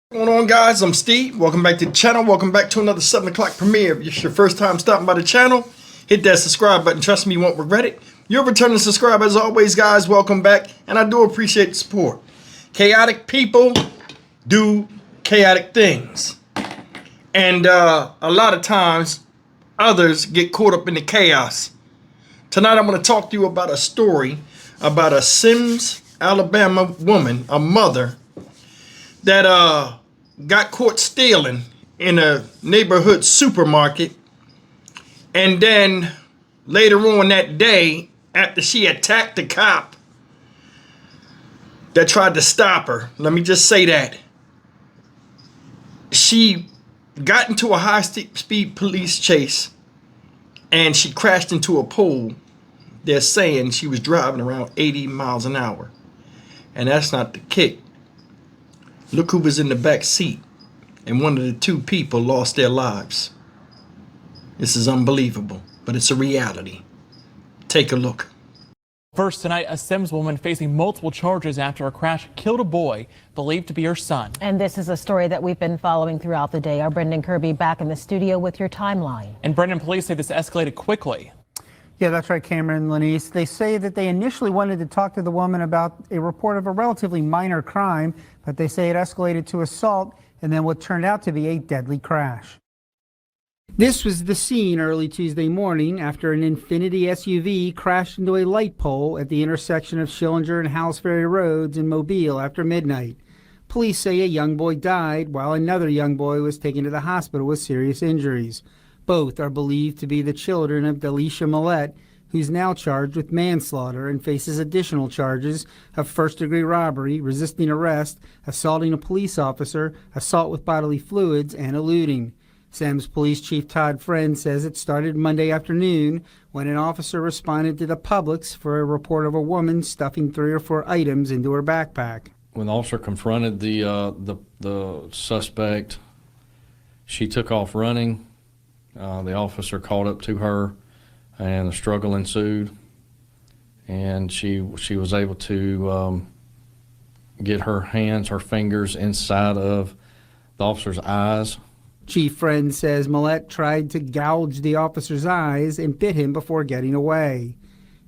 What's going on, guys? I'm Steve. Welcome back to the channel. Welcome back to another 7 o'clock premiere. If it's your first time stopping by the channel, hit that subscribe button. Trust me, you won't regret it. You're returning subscriber as always, guys. Welcome back, and I do appreciate the support. Chaotic people do chaotic things, and a lot of times others get caught up in the chaos. Tonight I'm going to talk to you about a story about a Sims, Alabama woman, a mother that got caught stealing in a neighborhood supermarket, and then later on that day, after she attacked the cop that tried to stop her, let me just say that she got into a high-speed police chase and she crashed into a pole. They're saying she was driving around 80 miles an hour, and that's not the kick. Look who was in the back seat, and one of the two people lost their lives. This is unbelievable, but it's a reality. Take a look. First tonight, a Sims woman facing multiple charges after a crash killed a boy believed to be her son. And this is a story that we've been following throughout the day. Our Brendan Kirby back in the studio with your timeline. And Brendan, police say this escalated quickly. Yeah, that's right, Cameron, Lanice. They say that they initially wanted to talk to the woman about a report of a relatively minor crime, but they say it escalated to assault and then what turned out to be a deadly crash. This was the scene early Tuesday morning after an Infiniti SUV crashed into a light pole at the intersection of Schillinger and Howells Ferry Roads in Mobile after midnight. Police say a young boy died while another young boy was taken to the hospital with serious injuries. Both are believed to be the children of Delisha Millette, who's now charged with manslaughter and faces additional charges of first-degree robbery, resisting arrest, assaulting a police officer, assault with bodily fluids, and eluding. Sims Police Chief Todd Friend says it started Monday afternoon when an officer responded to the Publix for a report of a woman stuffing 3 or 4 items into her backpack. When the officer confronted the suspect, she took off running. The officer caught up to her, and the struggle ensued. And she was able to get her fingers inside of the officer's eyes. Chief Friend says Millette tried to gouge the officer's eyes and bit him before getting away.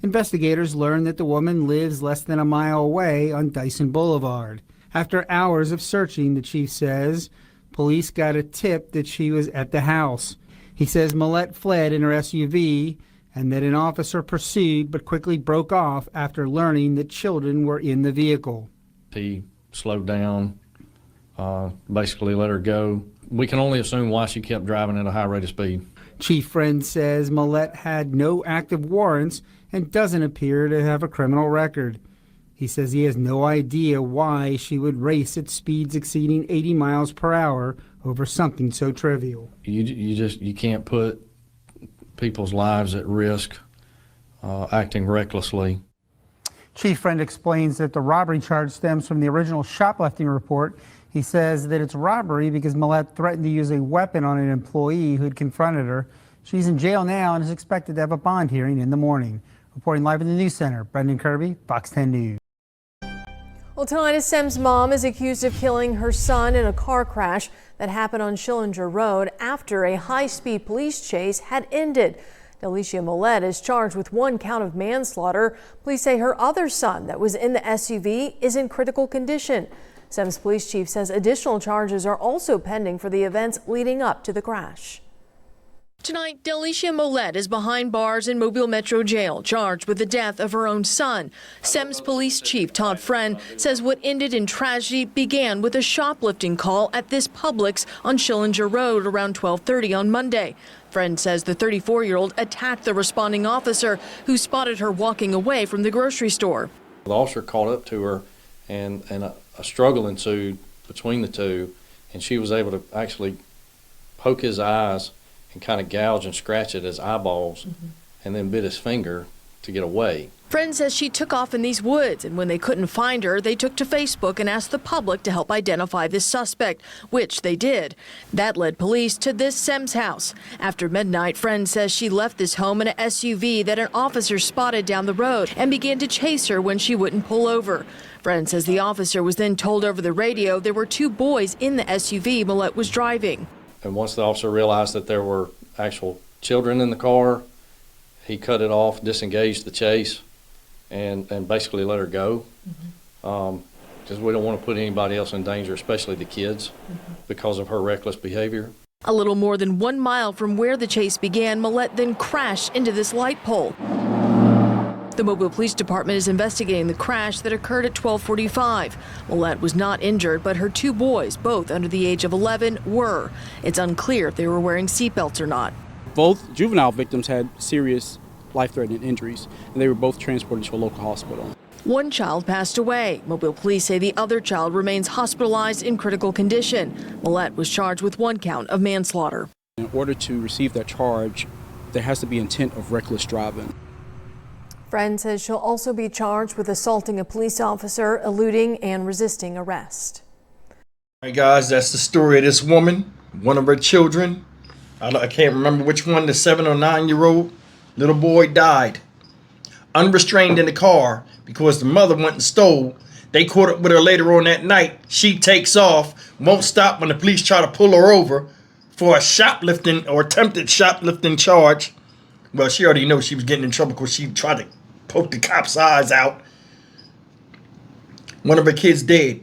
Investigators learned that the woman lives less than a mile away on Dyson Boulevard. After hours of searching, the chief says, police got a tip that she was at the house. He says Millette fled in her SUV and that an officer pursued but quickly broke off after learning that children were in the vehicle. He slowed down, basically let her go. We can only assume why she kept driving at a high rate of speed. Chief Friend says Millette had no active warrants and doesn't appear to have a criminal record. He says he has no idea why she would race at speeds exceeding 80 miles per hour over something so trivial. You can't put people's lives at risk acting recklessly. Chief Friend explains that the robbery charge stems from the original shoplifting report. He says that it's robbery because Millette threatened to use a weapon on an employee who had confronted her. She's in jail now and is expected to have a bond hearing in the morning. Reporting live in the News Center, Brendan Kirby, Fox 10 News. Well, tonight a Sims mom is accused of killing her son in a car crash that happened on Schillinger Road after a high-speed police chase had ended. Delisha Millette is charged with 1 count of manslaughter. Police say her other son that was in the SUV is in critical condition. Sims Police Chief says additional charges are also pending for the events leading up to the crash. Tonight, Delisha Millette is behind bars in Mobile Metro Jail, charged with the death of her own son. Sims Police Chief Todd Friend says what ended in tragedy began with a shoplifting call at this Publix on Schillinger Road around 12:30 on Monday. Friend says the 34-year-old attacked the responding officer who spotted her walking away from the grocery store. The officer caught up to her, and a struggle ensued between the two, and she was able to actually poke his eyes and kind of gouge and scratch at his eyeballs, and then bit his finger to get away. Friend says she took off in these woods, and when they couldn't find her, they took to Facebook and asked the public to help identify this suspect, which they did. That led police to this Sem's house. After midnight, Friend says she left this home in an SUV that an officer spotted down the road and began to chase her when she wouldn't pull over. Friend says the officer was then told over the radio there were 2 boys in the SUV Millette was driving. And once the officer realized that there were actual children in the car, he cut it off, disengaged the chase, and basically let her go. Because we don't want to put anybody else in danger, especially the kids, because of her reckless behavior. A little more than 1 mile from where the chase began, Millette then crashed into this light pole. The Mobile Police Department is investigating the crash that occurred at 12:45. Millette was not injured, but her 2 boys, both under the age of 11, were. It's unclear if they were wearing seatbelts or not. Both juvenile victims had serious life-threatening injuries, and they were both transported to a local hospital. 1 child passed away. Mobile police say the other child remains hospitalized in critical condition. Millette was charged with 1 count of manslaughter. In order to receive that charge, there has to be intent of reckless driving. Friend says she'll also be charged with assaulting a police officer, eluding and resisting arrest. All right, guys, that's the story of this woman, one of her children. I can't remember which one, the 7 or 9-year-old. Little boy died unrestrained in the car because the mother went and stole. They caught up with her later on that night. She takes off, won't stop when the police try to pull her over for a shoplifting or attempted shoplifting charge. Well, she already knows she was getting in trouble because she tried to poke the cop's eyes out. One of her kids dead.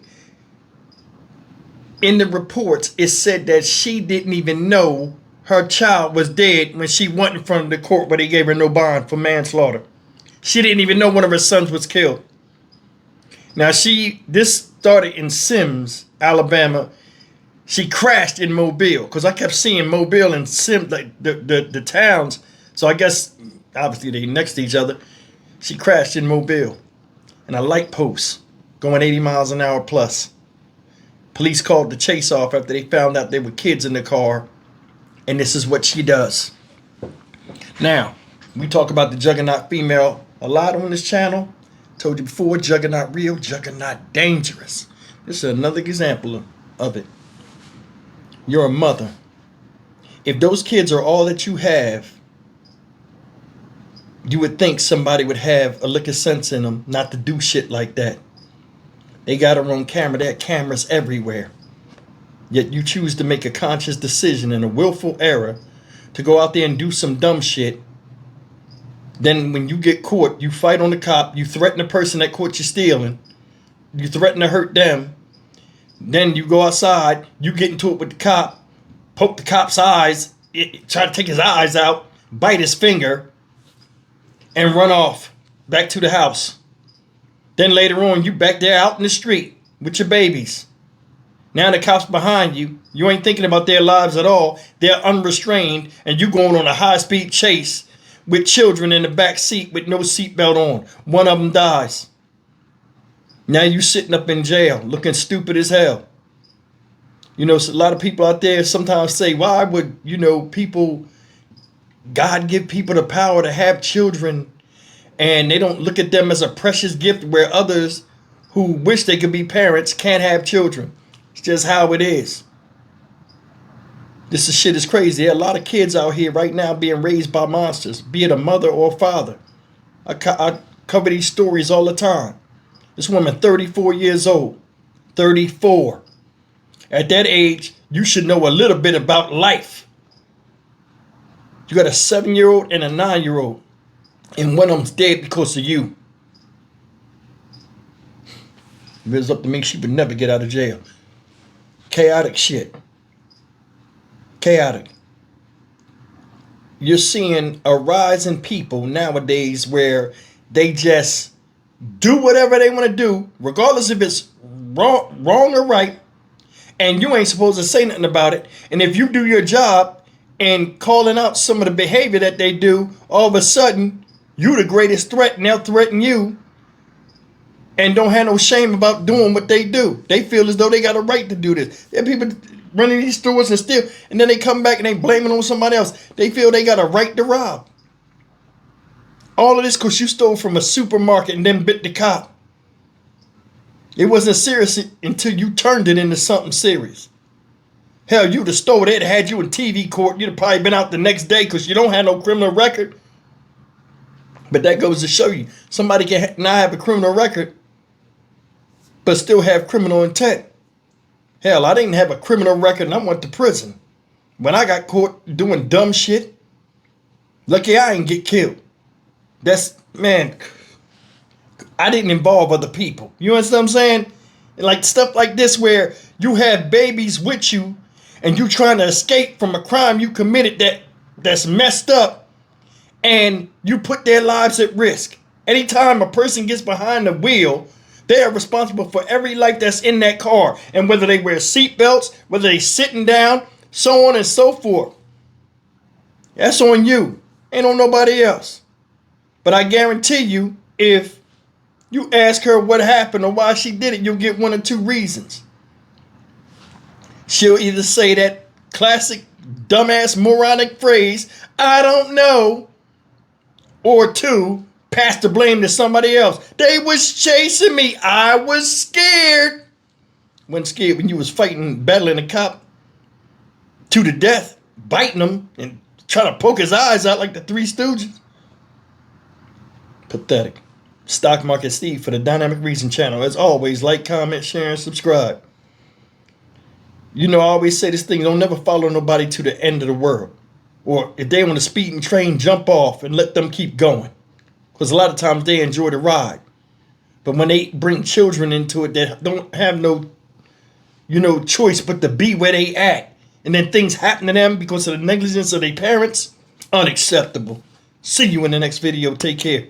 In the reports, it said that she didn't even know her child was dead when she went in front of the court where they gave her no bond for manslaughter. She didn't even know one of her sons was killed. Now this started in Sims, Alabama. She crashed in Mobile because I kept seeing Mobile and Sims, like the towns. So I guess obviously they next to each other. She crashed in Mobile in a light post going 80 miles an hour plus. Police called the chase off after they found out there were kids in the car. And this is what she does. Now, we talk about the Juggernaut female a lot on this channel. Told you before, Juggernaut real, Juggernaut dangerous. This is another example of it. You're a mother. If those kids are all that you have, you would think somebody would have a lick of sense in them not to do shit like that. They got her on camera. They had cameras everywhere. Yet you choose to make a conscious decision in a willful error to go out there and do some dumb shit. Then when you get caught, you fight on the cop. You threaten the person that caught you stealing. You threaten to hurt them. Then you go outside. You get into it with the cop. Poke the cop's eyes. Try to take his eyes out. Bite his finger. And run off back to the house. Then later on, you back there out in the street with your babies. Now the cops behind you. You ain't thinking about their lives at all. They're unrestrained, and you going on a high-speed chase with children in the back seat with no seatbelt on. One of them dies. Now you sitting up in jail, looking stupid as hell. You know, so a lot of people out there sometimes say, why would, God give people the power to have children, and they don't look at them as a precious gift where others who wish they could be parents can't have children. It's just how it is. This shit is crazy. There are a lot of kids out here right now being raised by monsters, be it a mother or a father. I cover these stories all the time. This woman, 34 years old. 34. At that age, you should know a little bit about life. You got a 7-year-old and a 9-year-old, and one of them's dead because of you. If it was up to me, she would never get out of jail. Chaotic shit. Chaotic. You're seeing a rise in people nowadays where they just do whatever they want to do, regardless if it's wrong or right, and you ain't supposed to say nothing about it. And if you do your job and calling out some of the behavior that they do, all of a sudden, you the greatest threat, and they'll threaten you. And don't have no shame about doing what they do. They feel as though they got a right to do this. There are people running these stores and steal, and then they come back and they blame it on somebody else. They feel they got a right to rob. All of this because you stole from a supermarket and then bit the cop. It wasn't serious until you turned it into something serious. Hell, you'd have stole it, had you in TV court. You'd have probably been out the next day because you don't have no criminal record. But that goes to show you, somebody can not have a criminal record, but still have criminal intent. Hell, I didn't have a criminal record and I went to prison. When I got caught doing dumb shit, lucky I didn't get killed. Man, I didn't involve other people. You understand what I'm saying? Like stuff like this where you have babies with you and you trying to escape from a crime you committed that's messed up, and you put their lives at risk. Anytime a person gets behind the wheel, they are responsible for every life that's in that car. And whether they wear seatbelts, whether they sitting down, so on and so forth. That's on you. Ain't on nobody else. But I guarantee you, if you ask her what happened or why she did it, you'll get one or two reasons. She'll either say that classic dumbass moronic phrase, I don't know, or two, pass the blame to somebody else. They was chasing me. I was scared. Wasn't scared when you was fighting, battling a cop to the death, biting him and trying to poke his eyes out like the Three Stooges. Pathetic. Stock Market Steve for the Dynamic Reason channel. As always, like, comment, share, and subscribe. You know, I always say this thing, don't never follow nobody to the end of the world. Or if they want a speeding train, jump off and let them keep going. Because a lot of times they enjoy the ride. But when they bring children into it that don't have no, choice but to be where they at, and then things happen to them because of the negligence of their parents, unacceptable. See you in the next video. Take care.